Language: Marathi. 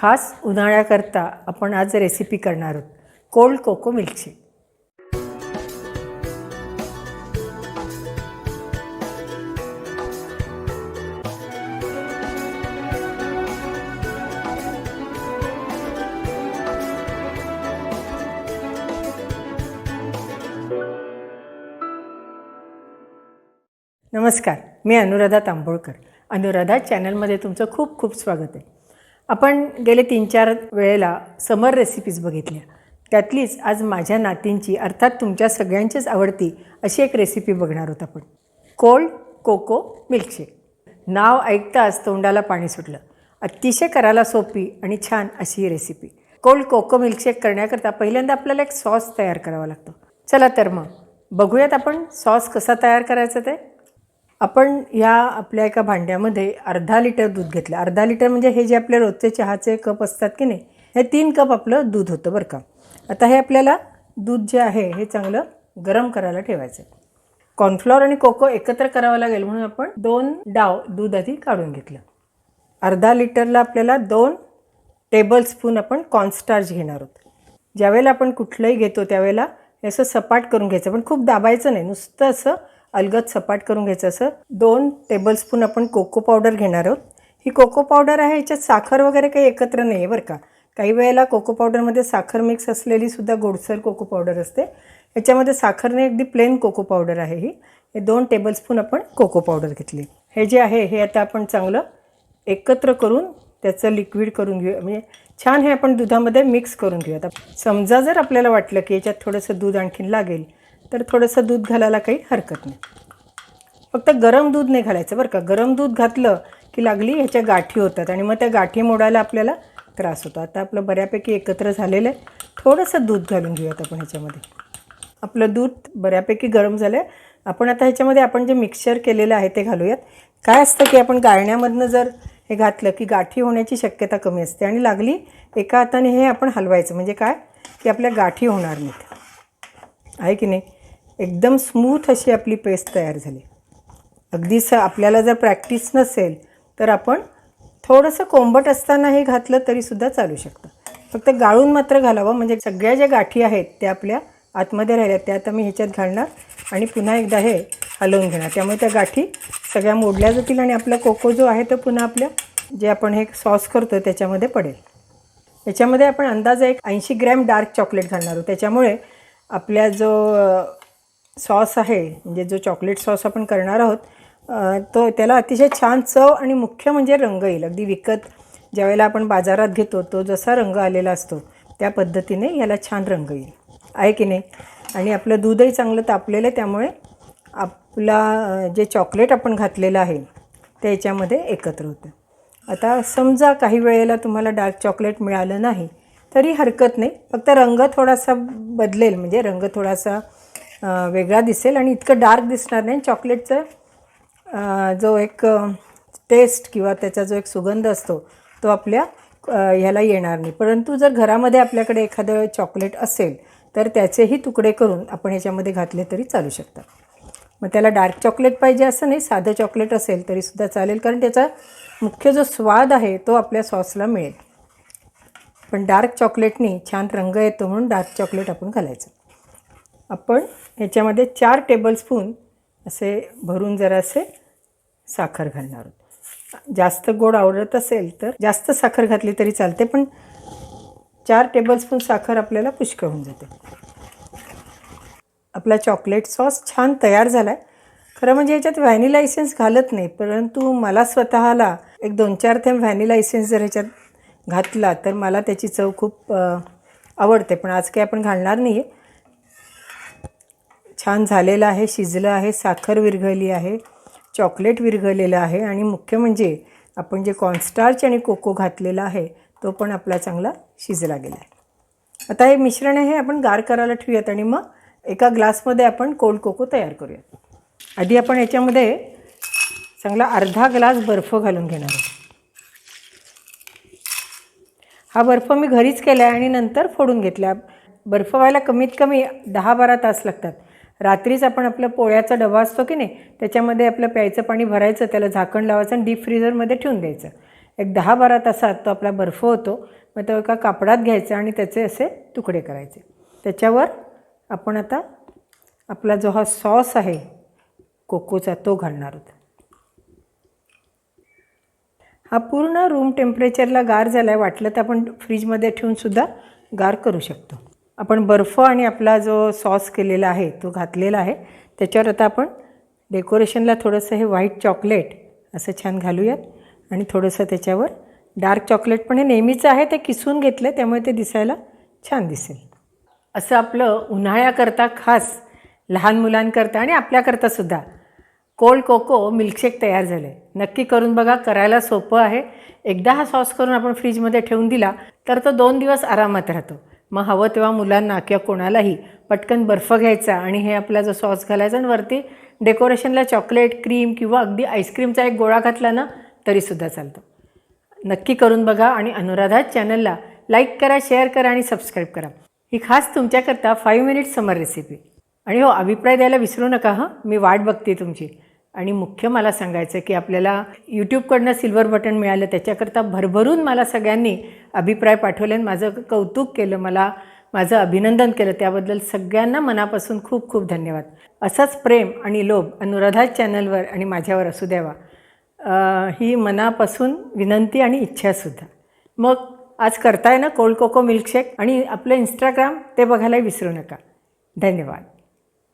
खास उन्हाळ्याकरता आपण आज रेसिपी करणार आहोत कोल्ड कोको मिल्कशेक। नमस्कार, मी अनुराधा तांबोळकर। अनुराधा चॅनलमध्ये तुमचं खूप खूप स्वागत आहे। आपण गेले 3-4 वेळेला समर रेसिपीज बघितल्या, त्यातलीच आज माझ्या नातींची अर्थात तुमच्या सगळ्यांचीच आवडती अशी एक रेसिपी बघणार आहोत आपण, कोल्ड कोको मिल्कशेक। नाव ऐकताच तोंडाला पाणी सुटलं। अतिशय करायला सोपी आणि छान अशी ही रेसिपी। कोल्ड कोको मिल्कशेक करण्याकरता पहिल्यांदा आपल्याला एक सॉस तयार करावा लागतो। चला तर मग बघूयात आपण सॉस कसा तयार करायचा ते। आपण या आपल्या एका भांड्यामध्ये अर्धा लिटर दूध घेतलं। अर्धा लिटर म्हणजे हे जे आपले रोजचे चहाचे कप असतात की नाही, हे 3 कप आपलं दूध होतं बरं का। आता हे आपल्याला दूध जे आहे हे चांगलं गरम करायला ठेवायचं। कॉर्नफ्लॉवर आणि कोको एकत्र करावं लागेल म्हणून आपण 2 डाव दूध आधी काढून घेतलं। अर्धा लिटरला आपल्याला 2 टेबलस्पून आपण कॉर्नस्टार्च घेणार आहोत। ज्यावेळेला आपण कुठलंही घेतो त्यावेळेला हे असं सपाट करून घ्यायचं, पण खूप दाबायचं नाही, नुसतं असं अलगद सपाट करून घ्यायचं। असं 2 टेबलस्पून आपण कोको पावडर घेणार आहोत। ही कोको पावडर आहे, याच्यात साखर वगैरे काही एकत्र नाही आहे बरं का। काही वेळेला कोको पावडरमध्ये साखर मिक्स असलेली सुद्धा गोडसर कोको पावडर असते, याच्यामध्ये साखर नाही, अगदी प्लेन कोको पावडर आहे ही। हे 2 टेबलस्पून आपण कोको पावडर घेतली। हे जे आहे हे आता आपण चांगलं एकत्र करून त्याचं लिक्विड करून घेऊया, म्हणजे छान हे आपण दुधामध्ये मिक्स करून घेऊया। आता समजा जर आपल्याला वाटलं की याच्यात थोडंसं दूध आणखीन लागेल तर थोडंसं दूध घालायला काही हरकत नाही। फक्त गरम दूध नाही घालायचं बरं का। गरम दूध घातलं की लागली ह्याच्या गाठी होतात आणि मग त्या गाठी मोडायला आपल्याला त्रास होतो। आता आपलं बऱ्यापैकी एकत्र झालेलं आहे, थोडंसं दूध घालून घेऊयात आपण ह्याच्यामध्ये। आपलं दूध बऱ्यापैकी गरम झालं आहे। आपण आता ह्याच्यामध्ये आपण जे मिक्सचर केलेलं आहे ते घालूयात। काय असतं की आपण गाळण्यामधनं जर हे घातलं की गाठी होण्याची शक्यता कमी असते आणि लागली एका हाताने हे आपण हलवायचं, म्हणजे काय की आपल्या गाठी होणार नाहीत, आहे की नाही। एकदम स्मूथ अशी आपली पेस्ट तयार झाली। अगदीच आपल्याला जर प्रॅक्टिस नसेल तर आपण थोडंसं कोंबट असताना हे घातलं तरीसुद्धा चालू शकतं। फक्त गाळून मात्र घालावं, म्हणजे सगळ्या ज्या गाठी आहेत त्या आपल्या आतमध्ये राहिल्या त्या आता मी ह्याच्यात घालणार आणि पुन्हा एकदा हे हलवून घेणार। त्यामुळे त्या गाठी सगळ्या मोडल्या जातील आणि आपला कोको जो आहे तो पुन्हा आपल्या जे आपण हे सॉस करतो त्याच्यामध्ये पडेल। याच्यामध्ये आपण अंदाजे एक 80 ग्रॅम डार्क चॉकलेट घालणार आहोत। त्याच्यामुळे आपल्या जो सॉस आहे, म्हणजे जो चॉकलेट सॉस आपण करणार आहोत तो त्याला अतिशय छान चव आणि मुख्य म्हणजे रंग येईल। अगदी विकत ज्यावेळेला आपण बाजारात घेतो तो जसा रंग आलेला असतो त्या पद्धतीने याला छान रंग येईल, आहे की नाही। आणि आपलं दूधही चांगलं तापलेलं आहे, त्यामुळे आपला जे चॉकलेट आपण घातलेलं आहे ते याच्यामध्ये एकत्र होतं। आता समजा काही वेळेला तुम्हाला डार्क चॉकलेट मिळालं नाही तरी हरकत नाही, फक्त रंग थोडासा बदलेल, म्हणजे रंग थोडासा वेगळा दिसेल आणि इतकं डार्क दिसणार नाही। चॉकलेटचा जो एक टेस्ट किंवा त्याचा जो एक सुगंध असतो तो आपल्या ह्याला येणार नाही। परंतु जर घरामध्ये आपल्याकडे एखादं चॉकलेट असेल तर त्याचेही तुकडे करून आपण ह्याच्यामध्ये घातले तरी चालू शकतात। मग त्याला डार्क चॉकलेट पाहिजे असं नाही, साधं चॉकलेट असेल तरीसुद्धा चालेल, कारण त्याचा मुख्य जो स्वाद आहे तो आपल्या सॉसला मिळेल। पण डार्क चॉकलेटनी छान रंग येतो म्हणून डार्क चॉकलेट आपण घालायचं। आपण ह्याच्यामध्ये 4 टेबलस्पून असे भरून जरासे साखर घालणार आहोत। जास्त गोड आवडत असेल तर जास्त साखर घातली तरी चालते, पण 4 टेबलस्पून साखर आपल्याला पुष्कळ होऊन जाते। आपला चॉकलेट सॉस छान तयार झाला आहे। खरं म्हणजे याच्यात व्हॅनिला इसेन्स घालत नाही, परंतु मला स्वतःला एक 2-4 थेंब व्हॅनिला इसेन्स जर ह्याच्यात घातला तर मला त्याची चव खूप आवडते, पण आज काही आपण घालणार नाही आहे। छान झालेलं आहे, शिजलं आहे, साखर विरघळली आहे, चॉकलेट विरघळलेलं आहे आणि मुख्य म्हणजे आपण जे कॉर्नस्टार्च आणि कोको घातलेला आहे तो पण आपला चांगला शिजला गेला आहे। आता हे मिश्रण आहे आपण गार करायला ठेवूयात आणि मग एका ग्लासमध्ये आपण कोल्ड कोको तयार करूयात। आधी आपण याच्यामध्ये चांगला अर्धा ग्लास बर्फ घालून घेणार आहोत। हा बर्फ मी घरीच केला आहे आणि नंतर फोडून घेतला। बर्फ व्हायला कमीत कमी 10-12 तास लागतात। रात्रीच आपण आपला पोळ्याचा डबा असतो की नाही त्याच्यामध्ये आपलं प्यायचं पाणी भरायचं, त्याला झाकण लावायचं आणि डीप फ्रीझरमध्ये ठेवून द्यायचं। एक 10-12 तासात तो आपला बर्फ होतो. मग तो एका कापडात घ्यायचा आणि त्याचे असे तुकडे करायचे. त्याच्यावर आपण आता आपला जो हा सॉस आहे कोकोचा तो घालणार आहोत. हा पूर्ण रूम टेम्परेचरला गार झाला आहे. वाटलं तर आपण फ्रीजमध्ये ठेवूनसुद्धा गार करू शकतो. आपण बर्फ आणि आपला जो सॉस केलेला आहे तो घातलेला आहे. त्याच्यावर आता आपण डेकोरेशनला थोडंसं हे व्हाईट चॉकलेट असं छान घालूयात आणि थोडंसं त्याच्यावर डार्क चॉकलेट पण हे नेहमीचं आहे ते किसून घेतलं आहे त्यामुळे ते दिसायला छान दिसेल. असं आपलं उन्हाळ्याकरता खास लहान मुलांकरता आणि आपल्याकरतासुद्धा कोल्ड कोको मिल्कशेक तयार झालं आहे. नक्की करून बघा. करायला सोपं आहे. एकदा हा सॉस करून आपण फ्रीजमध्ये ठेवून दिला तर तो 2 दिवस आरामात राहतो. मग हवं तेव्हा मुलांना किंवा कोणालाही पटकन बर्फ घ्यायचा आणि हे आपला जो सॉस घालायचा आणि वरती डेकोरेशनला चॉकलेट क्रीम किंवा अगदी आईस्क्रीमचा एक गोळा घातला ना तरीसुद्धा चालतो. नक्की करून बघा आणि अनुराधा चॅनलला लाईक करा, शेअर करा आणि सबस्क्राईब करा. ही खास तुमच्याकरता 5 मिनिट समर रेसिपी. आणि हो, अभिप्राय द्यायला विसरू नका हां. मी वाट बघते तुमची. आणि मुख्य मला सांगायचं की आपल्याला यूट्यूबकडनं सिल्वर बटन मिळालं त्याच्याकरता भरभरून मला सगळ्यांनी अभिप्राय पाठवले आणि माझं कौतुक केलं, मला माझं अभिनंदन केलं. त्याबद्दल सगळ्यांना मनापासून खूप खूप धन्यवाद. असंच प्रेम आणि लोभ अनुराधा चॅनलवर आणि माझ्यावर असू द्यावा ही मनापासून विनंती आणि इच्छासुद्धा. मग आज करताय ना कोल्ड कोको मिल्कशेक आणि आपलं इंस्टाग्राम ते बघायला विसरू नका. धन्यवाद.